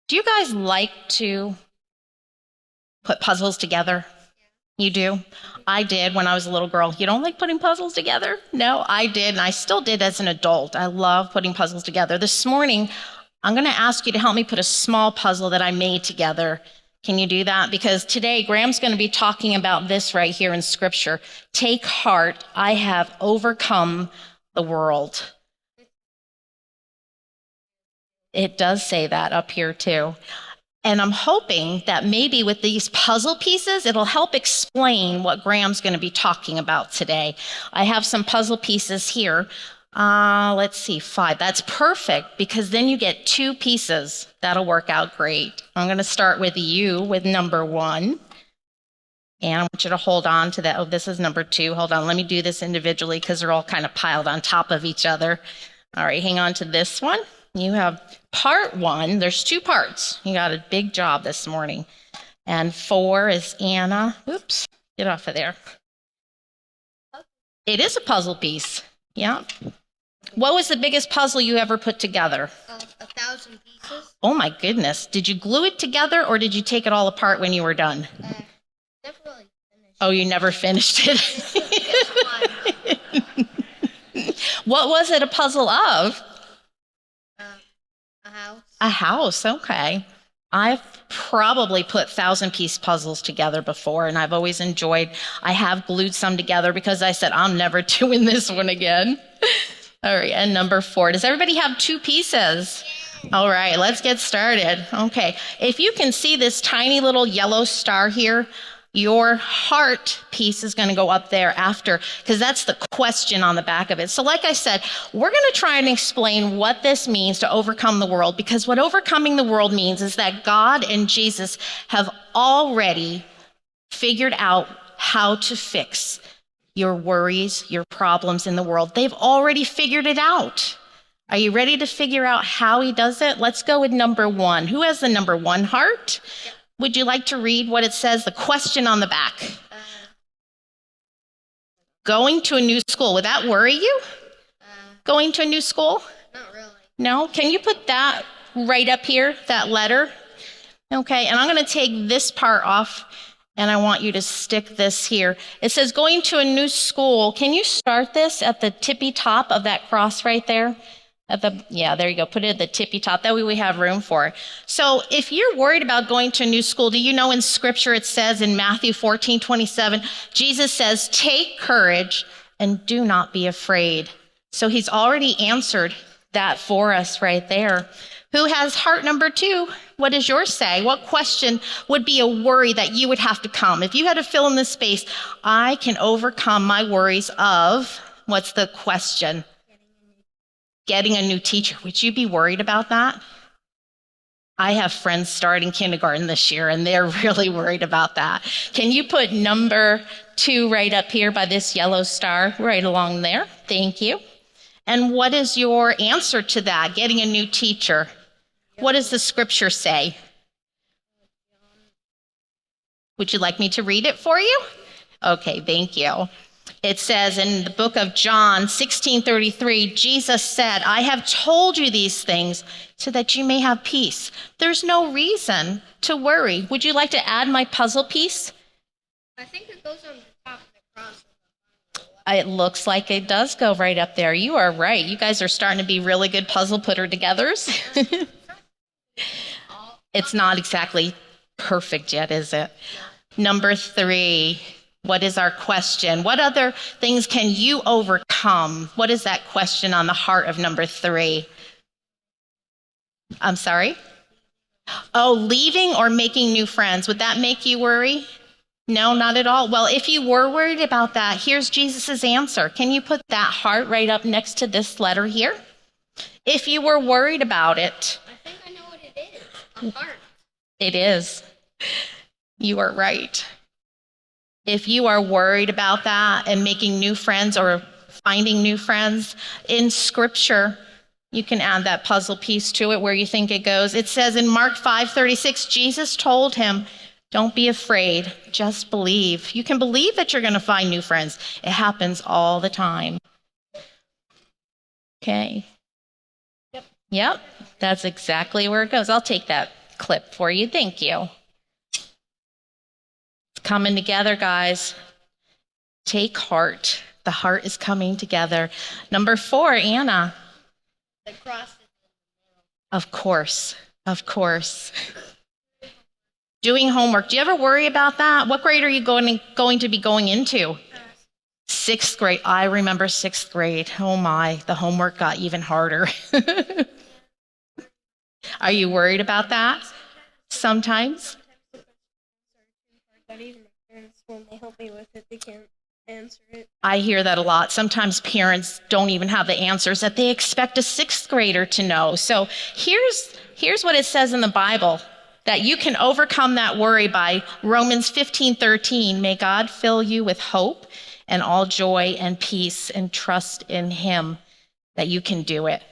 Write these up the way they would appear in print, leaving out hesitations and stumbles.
Do you guys like to put puzzles together? You do? I did when I was a little girl. You don't like putting puzzles together? No, I did, and I still did as an adult. I love putting puzzles together. This morning, I'm going to ask you to help me put a small puzzle that I made together. Can you do that? Because today, Graham's going to be talking about this right here in Scripture. Take heart, I have overcome the world. It does say that up here too. And I'm hoping that maybe with these puzzle pieces, it'll help explain what Graham's going to be talking about today. I have some puzzle pieces here. Let's see, 5. That's perfect because then you get 2 pieces. That'll work out great. I'm going to start with you with number 1. And I want you to hold on to that. Oh, this is number 2. Hold on. Let me do this individually because they're all kind of piled on top of each other. All right, hang on to this one. You have part 1. There's 2 parts. You got a big job this morning. And 4 is Anna. Oops, get off of there. It is a puzzle piece. Yeah. What was the biggest puzzle you ever put together? 1,000 pieces. Oh my goodness. Did you glue it together or did you take it all apart when you were done? Never really finished. Oh, you never finished it? What was it a puzzle of? A house. A house, okay. I've probably put 1,000-piece puzzles together before, and I've always enjoyed. I have glued some together because I said, I'm never doing this one again. All right, and number 4. Does everybody have 2 pieces? All right, let's get started. Okay, if you can see this tiny little yellow star here, your heart piece is going to go up there after, because that's the question on the back of it. So like I said, we're going to try and explain what this means to overcome the world, because what overcoming the world means is that God and Jesus have already figured out how to fix your worries, your problems in the world. They've already figured it out. Are you ready to figure out how he does it? Let's go with number 1. Who has the number 1 heart? Yep. Would you like to read what it says, the question on the back? Going to a new school. Would that worry you? Going to a new school? Not really. No? Can you put that right up here, that letter? Okay, and I'm going to take this part off, and I want you to stick this here. It says going to a new school. Can you start this at the tippy top of that cross right there? Yeah, there you go. Put it at the tippy top. That way we have room for it. So if you're worried about going to a new school, do you know in Scripture it says in Matthew 14:27, Jesus says, take courage and do not be afraid. So he's already answered that for us right there. Who has heart number 2? What does yours say? What question would be a worry that you would have to come? If you had to fill in this space, I can overcome my worries of, what's the question? Getting a new teacher. Would you be worried about that? I have friends starting kindergarten this year, and they're really worried about that. Can you put number 2 right up here by this yellow star, right along there? Thank you. And what is your answer to that, getting a new teacher? What does the Scripture say? Would you like me to read it for you? Okay, thank you. It says in the book of John 16:33, Jesus said, I have told you these things so that you may have peace. There's no reason to worry. Would you like to add my puzzle piece? I think it goes on the top of the cross. It looks like it does go right up there. You are right. You guys are starting to be really good puzzle putter-togethers. It's not exactly perfect yet, is it? Number 3. What is our question? What other things can you overcome? What is that question on the heart of number 3? I'm sorry? Oh, leaving or making new friends. Would that make you worry? No, not at all. Well, if you were worried about that, here's Jesus' answer. Can you put that heart right up next to this letter here? If you were worried about it. I think I know what it is. A heart. It is. You are right. If you are worried about that and making new friends or finding new friends, in Scripture, you can add that puzzle piece to it where you think it goes. It says in Mark 5:36, Jesus told him, don't be afraid, just believe. You can believe that you're going to find new friends. It happens all the time. Okay. Yep, that's exactly where it goes. I'll take that clip for you. Thank you. It's coming together, guys. Take heart. The heart is coming together. Number 4, Anna. The cross is Of course. Of course. Doing homework. Do you ever worry about that? What grade are you going to be going into? 6th grade. I remember 6th grade. Oh my, the homework got even harder. Are you worried about that? Sometimes? But even my parents, when they help me with it, they can't answer it. I hear that a lot. Sometimes parents don't even have the answers that they expect a 6th grader to know. So here's what it says in the Bible, that you can overcome that worry by Romans 15:13. May God fill you with hope and all joy and peace and trust in him that you can do it.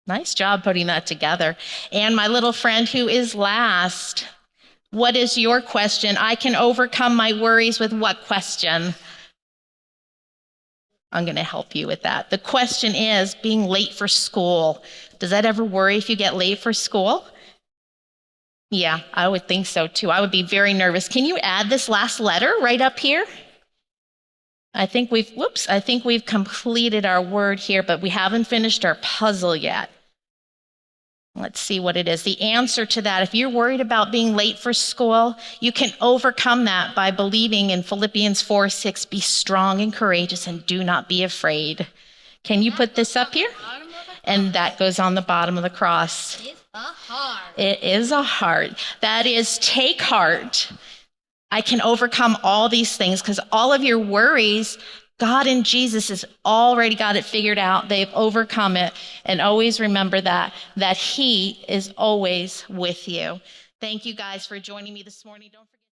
Nice job putting that together. And my little friend who is last, what is your question? I can overcome my worries with what question? I'm going to help you with that. The question is being late for school. Does that ever worry if you get late for school? Yeah, I would think so too. I would be very nervous. Can you add this last letter right up here? I think we've completed our word here, but we haven't finished our puzzle yet. Let's see what it is. The answer to that, if you're worried about being late for school, you can overcome that by believing in Philippians 4:6, be strong and courageous and do not be afraid. Can you put this up here? And that goes on the bottom of the cross. It's a heart. It is a heart. That is, take heart. I can overcome all these things because all of your worries, God and Jesus has already got it figured out. They've overcome it. And always remember that he is always with you. Thank you guys for joining me this morning. Don't forget.